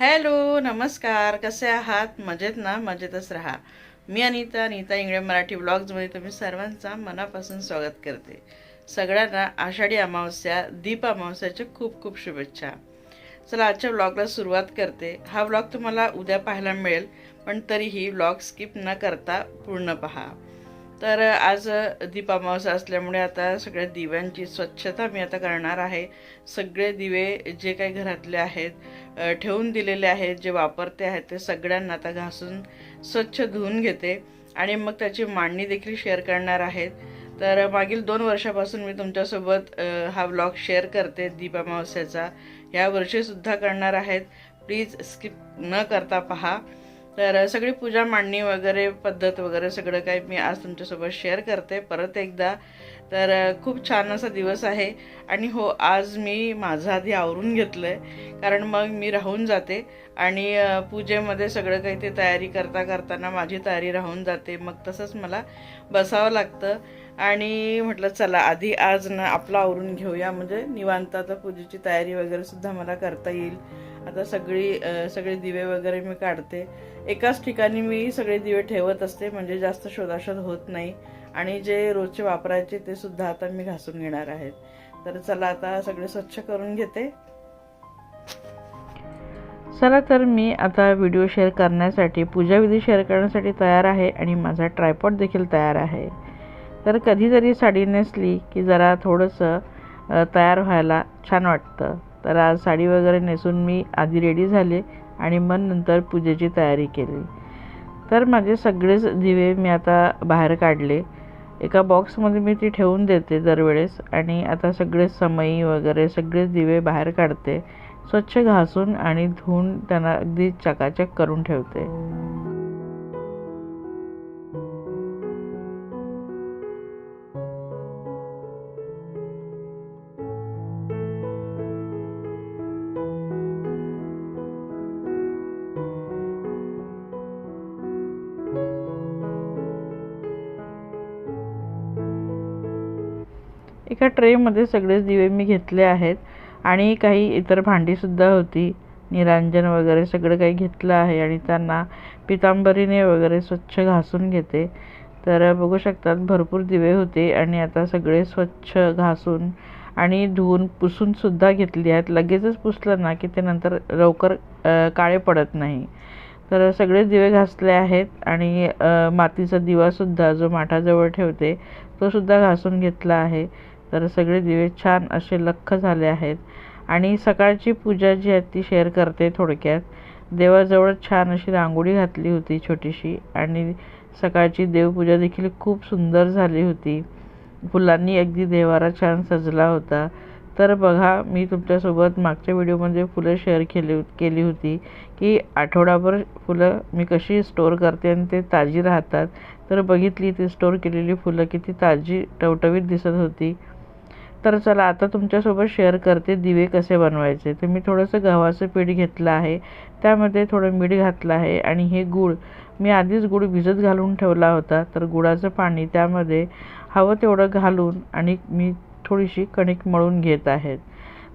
Hello, नमस्कार. कसे आहात? मजेत ना? मजेतच राहा. मी अनिता इंगळे मराठी ब्लॉग्समध्ये तुम्ही सर्वांचा मनापासून स्वागत करते. सगळ्यांना आषाढी अमावस्या, दीप अमावस्याच्या खूप खूप शुभेच्छा. चला आजच्या ब्लॉगला सुरुवात करते. हा ब्लॉग तुम्हाला उद्या पाहायला मिळेल, पण तरीही ब्लॉग स्किप न करता पूर्ण पहा. तर आज दीप अमावस्या असल्यामुळे आता सगळ्या दिव्यांची स्वच्छता मी आता करणार आहे. सगळे दिवे जे काही घरातले आहेत ठेवून दिलेले आहेत, जे वापरते आहेत ते सगळ्यांना आता घासून स्वच्छ धुवून घेते आणि मग त्याची मांडणी देखील शेअर करणार आहेत. तर मागील 2 वर्षापासून मी तुमच्यासोबत हा ब्लॉग शेअर करते दीप अमावस्याचा. या वर्षीसुद्धा करणार आहेत. प्लीज स्किप न करता पहा. तर सगळी पूजा मांडणी वगैरे पद्धत वगैरे सगळं काही मी आज तुमच्यासोबत शेअर करते परत एकदा. तर खूप छान असा दिवस आहे. आणि हो, आज मी माझं आधी आवरून घेतलं आहे, कारण मग मी राहून जाते आणि पूजेमध्ये सगळं काही ते तयारी करताना माझी तयारी राहून जाते. मग तसंच मला बसावं लागतं आणि म्हटलं चला आधी आज ना आपलं आवरून घेऊया, म्हणजे निवांत आता पूजेची तयारी वगैरे सुद्धा मला करता येईल. आता सगळे दिवे वगैरे मी काढते. एकाच ठिकाणी मी सगळे दिवे ठेवत असते, म्हणजे जास्त शोधाशोध होत नाही. आणि जे रोजचे वापरायचे ते सुद्धा आता मी घासून घेणार आहेत. तर चला आता सगळे स्वच्छ करून घेते. चला तर मी आता व्हिडिओ शेअर करण्यासाठी, पूजाविधी शेअर करण्यासाठी तयार आहे आणि माझा ट्रायपॉड देखील तयार आहे. तर कधीतरी साडी नेसली की जरा थोडंसं तयार व्हायला छान वाटतं. तर आज साडी वगैरे नेसून मी आधी रेडी झाले आणि मग नंतर पूजेची तयारी केली. तर माझे सगळेच दिवे मी आता बाहेर काढले. एका बॉक्समध्ये मी ती ठेवून देते दरवेळेस. आणि आता सगळे समई वगैरे सगळेच दिवे बाहेर काढते, स्वच्छ घासून आणि धुवून त्यांना अगदी चकाचक करून ठेवते. एका ट्रेमध्ये सगळेच दिवे मी घेतले आहेत आणि काही इतर भांडीसुद्धा होती. निरांजन वगैरे सगळं काही घेतलं आहे आणि त्यांना पितांबरीने वगैरे स्वच्छ घासून घेते. तर बघू शकतात भरपूर दिवे होते आणि आता सगळे स्वच्छ घासून आणि धुवून पुसूनसुद्धा घेतली आहेत. लगेचच पुसलं ना की ते नंतर लवकर काळे पडत नाही. तर सगळे दिवे घासले आहेत आणि मातीचा दिवासुद्धा जो माठाजवळ ठेवते तो सुद्धा घासून घेतला आहे. तर सगळे दिवे छान असे लख्ख झाले आहेत. आणि सकाळची पूजा जी आहे ती शेअर करते थोडक्यात. देवाजवळ छान अशी रांगोळी घातली होती छोटीशी आणि सकाळची देवपूजा देखील खूप सुंदर झाली होती. फुलांनी अगदी देवारा छान सजला होता. तर बघा, मी तुमच्यासोबत मागच्या व्हिडिओमध्ये फुलं शेअर केली होती की आठवडाभर फुलं मी कशी स्टोअर करते आणि ते ताजी राहतात. तर बघितली ती स्टोअर केलेली फुलं किती ताजी टवटवीत दिसत होती. तर चला आता तुमच्यासोबत शेअर करते दिवे कसे बनवायचे. तर मी थोडंसं गव्हाचं पीठ घेतलं आहे, त्यामध्ये थोडं मीठ घातलं आहे आणि हे गूळ मी आधीच गूळ भिजत घालून ठेवला होता. तर गुळाचं पाणी त्यामध्ये हवं तेवढं घालून आणि मी थोडीशी कणिक मळून घेत आहेत.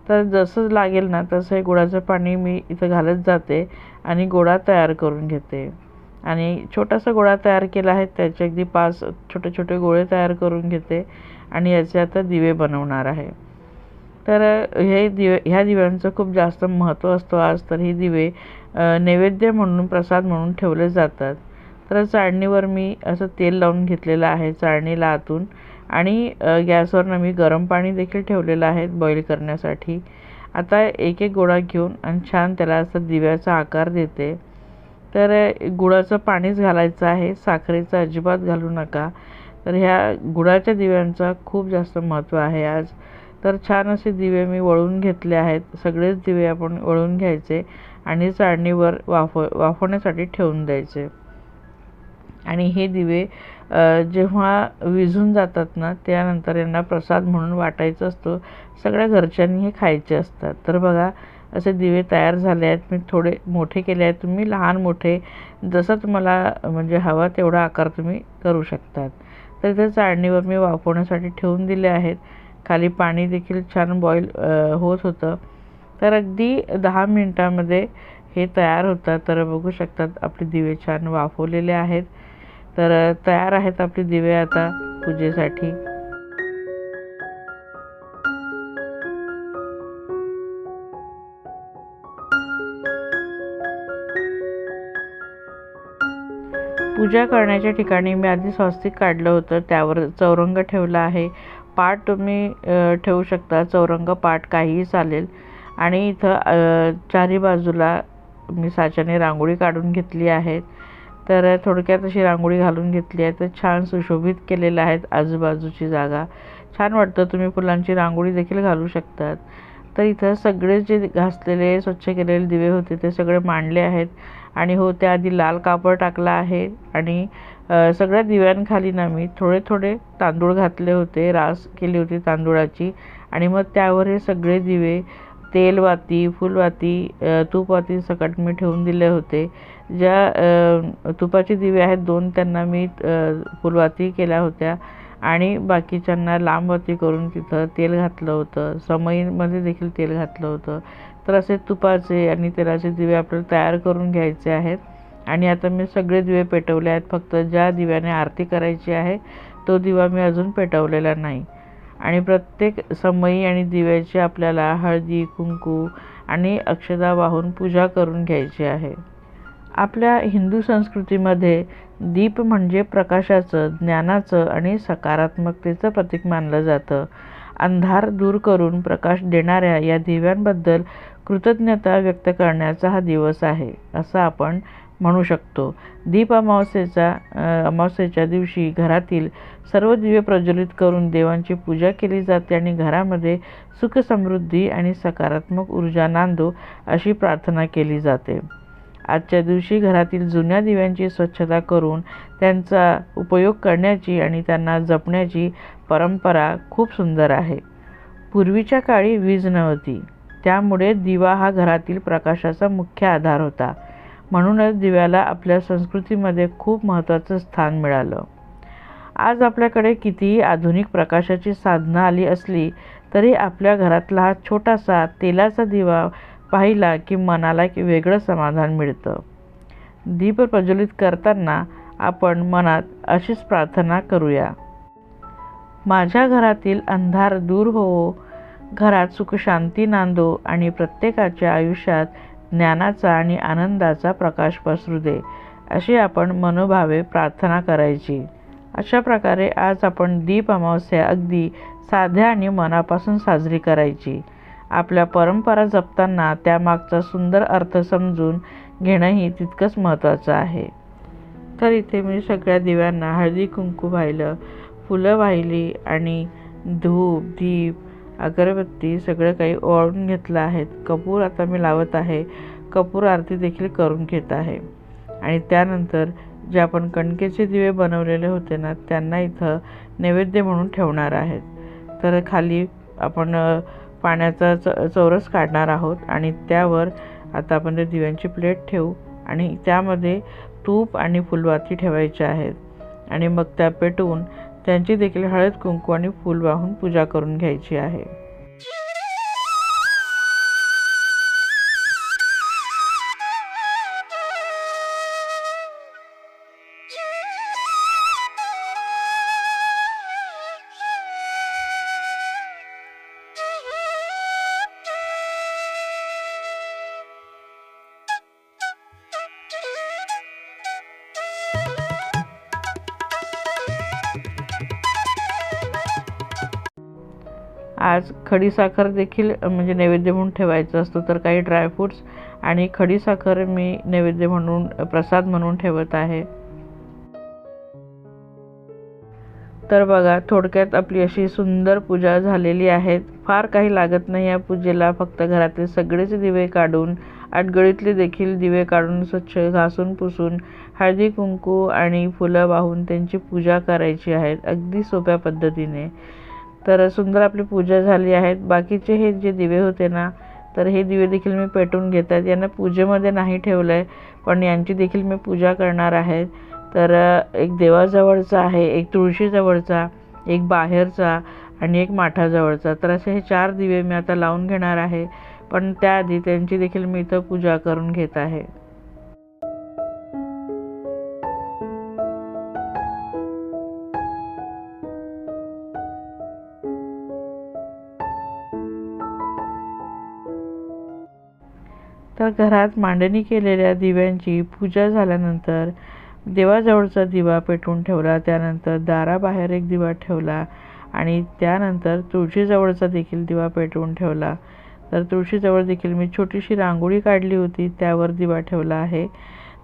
तर जसं लागेल ना तसं हे गुळाचं पाणी मी इथं घालत जाते आणि गोळा तयार करून घेते. आणि छोटासा गोळा तयार केला आहे, त्याचे अगदी 5 छोटे छोटे गोळे तयार करून घेते आणि याचे आता दिवे बनवणार आहे. तर ह्या दिव्यांचं खूप जास्त महत्त्व असतो आज. तर ही दिवे नैवेद्य म्हणून, प्रसाद म्हणून ठेवले जातात. तर चाळणीवर मी असं तेल लावून घेतलेलं आहे चाळणीला आतून. आणि गॅसवरनं मी गरम पाणी देखील ठेवलेलं आहे बॉईल करण्यासाठी. आता एक एक गोळा घेऊन आणि छान त्याला असं दिव्याचा आकार देते. तर गुळाचं पाणीच घालायचं आहे, साखरेचं अजिबात घालू नका. तर ह्या गुळाच्या दिव्यांचा खूप जास्त महत्त्व आहे आज. तर छान असे दिवे मी वळून घेतले आहेत. सगळेच दिवे आपण वळून घ्यायचे आणि चाळणीवर वाफवण्यासाठी ठेवून द्यायचे. आणि हे दिवे जेव्हा विझून जातात ना त्यानंतर यांना प्रसाद म्हणून वाटायचा असतो. सगळ्या घरच्यांनी हे खायचे असतात. तर बघा, असे दिवे तयार झाले आहेत. मी थोडे मोठे केले आहेत. तुम्ही लहान मोठे जसं तुम्हाला म्हणजे हवा तेवढा आकार तुम्ही करू शकतात. तर ते चाळणीवर मी वाफवण्यासाठी ठेवून दिले आहेत. खाली पाणी देखील छान बॉईल होत होतं. तर अगदी 10 मिनिटांमध्ये हे तयार होतात. तर बघू शकतात आपले दिवे छान वाफवलेले आहेत. तर तयार आहेत आपले दिवे आता पूजेसाठी. पूजा करण्याच्या ठिकाणी मी आधी स्वस्तिक काढलं होतं, त्यावर चौरंग ठेवला आहे. पाट तुम्ही ठेवू शकता, चौरंग पाट काहीही चालेल. आणि इथं चारी बाजूला मी साच्याने रांगोळी काढून घेतली आहे. तर थोडक्यात अशी रांगोळी घालून घेतली आहे. तर छान सुशोभित केलेलं आहेत आजूबाजूची जागा. छान वाटतं. तुम्ही फुलांची रांगोळी देखील घालू शकतात. तर इथं सगळे जे घासलेले स्वच्छ केलेले दिवे होते ते सगळे मांडले आहेत. आणि हो, त्याआधी लाल कापड टाकला आहे. आणि सगळ्या दिव्यांखाली ना मी थोडे थोडे तांदूळ घातले होते, रास केली होती तांदूळाची. आणि मग त्यावर हे सगळे दिवे तेलवाती, फुलवाती, तूपवाती सकट मी ठेवून दिले होते. ज्या तुपाचे दिवे आहेत 2 त्यांना मी फुलवाती केल्या होत्या आणि बाकीच्यांना लांबवाती करून तिथं तेल घातलं होतं. समईमध्ये देखील तेल घातलं होतं. तर असे तुपाचे आणि तेलाचे दिवे आपल्याला तयार करून घ्यायचे आहेत. आणि आता मी सगळे दिवे पेटवले आहेत. फक्त ज्या दिव्याने आरती करायची आहे तो दिवा मी अजून पेटवलेला नाही. आणि प्रत्येक समई आणि दिव्याची आपल्याला हळदी, कुंकू आणि अक्षता वाहून पूजा करून घ्यायची आहे. आपल्या हिंदू संस्कृतीमध्ये दीप म्हणजे प्रकाशाचं, ज्ञानाचं आणि सकारात्मकतेचं प्रतीक मानलं जातं. अंधार दूर करून प्रकाश देणाऱ्या या दिव्यांबद्दल कृतज्ञता व्यक्त करण्याचा हा दिवस आहे, असं आपण म्हणू शकतो. दीप अमावस्येच्या दिवशी घरातील सर्व दिवे प्रज्वलित करून देवांची पूजा केली जाते आणि घरामध्ये सुख, समृद्धी आणि सकारात्मक ऊर्जा नांदो अशी प्रार्थना केली जाते. आजच्या दिवशी घरातील जुन्या दिव्यांची स्वच्छता करून त्यांचा उपयोग करण्याची आणि त्यांना जपण्याची परंपरा खूप सुंदर आहे. पूर्वीच्या काळी वीज नव्हती, त्यामुळे दिवा हा घरातील प्रकाशाचा मुख्य आधार होता. म्हणूनच दिव्याला आपल्या संस्कृतीमध्ये खूप महत्त्वाचं स्थान मिळालं. आज आपल्याकडे कितीही आधुनिक प्रकाशाची साधनं आली असली तरी आपल्या घरातला हा छोटासा तेलाचा दिवा पाहिला की मनाला एक वेगळं समाधान मिळतं. दीप प्रज्वलित करताना आपण मनात अशीच प्रार्थना करूया. माझ्या घरातील अंधार दूर होवो, घरात सुख शांती नांदो आणि प्रत्येकाच्या आयुष्यात ज्ञानाचा आणि आनंदाचा प्रकाश पसरू दे, अशी आपण मनोभावे प्रार्थना करायची. अशा प्रकारे आज आपण दीप अमावस्या अगदी साध्या आणि मनापासून साजरी करायची. आपल्या परंपरा जपताना त्यामागचा सुंदर अर्थ समजून घेणंही तितकंच महत्त्वाचं आहे. तर इथे मी सगळ्या दिव्यांना हळदी कुंकू वाहिलं, फुलं वाहिली आणि धूप, दीप, अगरबत्ती सगळं काही ओवाळून घेतलं आहे. कपूर आता मी लावत आहे. कपूर आरती देखील करून घेत आहे. आणि त्यानंतर जे आपण कणकेचे दिवे बनवलेले होते ना, त्यांना इथं नैवेद्य म्हणून ठेवणार आहेत. तर खाली आपण पाण्याचा चौरस काढणार आहोत आणि त्यावर आता आपण त्या दिव्यांची प्लेट ठेवू आणि त्यामध्ये तूप आणि फुलवाती ठेवायचे आहेत. आणि मग त्या पेटवून त्यांची देखील हळद, कुंकू आणि फूल वाहून पूजा करून घ्यायची आहे. आज खडीसाखर देखील म्हणजे नैवेद्य म्हणून ठेवायचं असतो. तर काही ड्रायफ्रूट्स आणि खडीसाखर मी नैवेद्य म्हणून, प्रसाद म्हणून ठेवत आहे. तर बघा, थोडक्यात आपली अशी सुंदर पूजा झालेली आहे. फार काही लागत नाही या पूजेला. फक्त घरातील सगळेच दिवे काढून, आडगळीतले देखील दिवे काढून स्वच्छ घासून पुसून हळदी, कुंकू आणि फुलं वाहून त्यांची पूजा करायची आहे, अगदी सोप्या पद्धतीने. तर सुंदर आपली पूजा झाली आहे. बाकीचे हे जे दिवे होते ना, तर हे दिवे देखील मी पेटवून घेत आहेत. यांना पूजेमध्ये नाही ठेवलं आहे, पण यांची देखील मी पूजा करणार आहे. तर एक देवाजवळचा आहे, एक तुळशीजवळचा, एक बाहेरचा आणि एक माठाजवळचा. तर असे हे 4 दिवे मी आता लावून घेणार आहे. पण त्याआधी त्यांची देखील मी इथं पूजा करून घेत आहे. तर घरात मांडणी केलेल्या दिव्यांची पूजा झाल्यानंतर देवाजवळचा दिवा पेटवून ठेवला. त्यानंतर दाराबाहेर एक दिवा ठेवला आणि त्यानंतर तुळशीजवळचा देखील दिवा पेटवून ठेवला. तर तुळशीजवळ देखील मी छोटीशी रांगोळी काढली होती, त्यावर दिवा ठेवला आहे.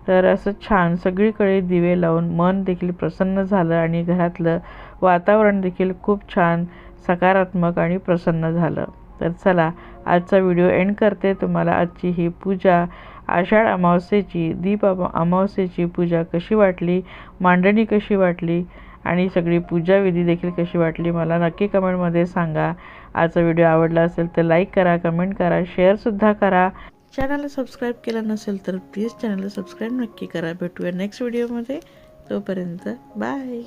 तर असं छान सगळीकडे दिवे लावून मन देखील प्रसन्न झालं आणि घरातलं वातावरण देखील खूप छान सकारात्मक आणि प्रसन्न झालं. तर चला आजचा व्हिडिओ एंड करते. तुम्हाला आजची ही पूजा आषाढ अमावस्येची अमावस्येची पूजा कशी वाटली, मांडणी कशी वाटली आणि सगळी पूजाविधी देखील कशी वाटली मला नक्की कमेंटमध्ये सांगा. आजचा व्हिडिओ आवडला असेल तर लाईक करा, कमेंट करा, शेअरसुद्धा करा. चॅनलला सबस्क्राईब केलं नसेल तर प्लीज चॅनलला सबस्क्राईब नक्की करा. भेटूया नेक्स्ट व्हिडिओमध्ये. तोपर्यंत बाय.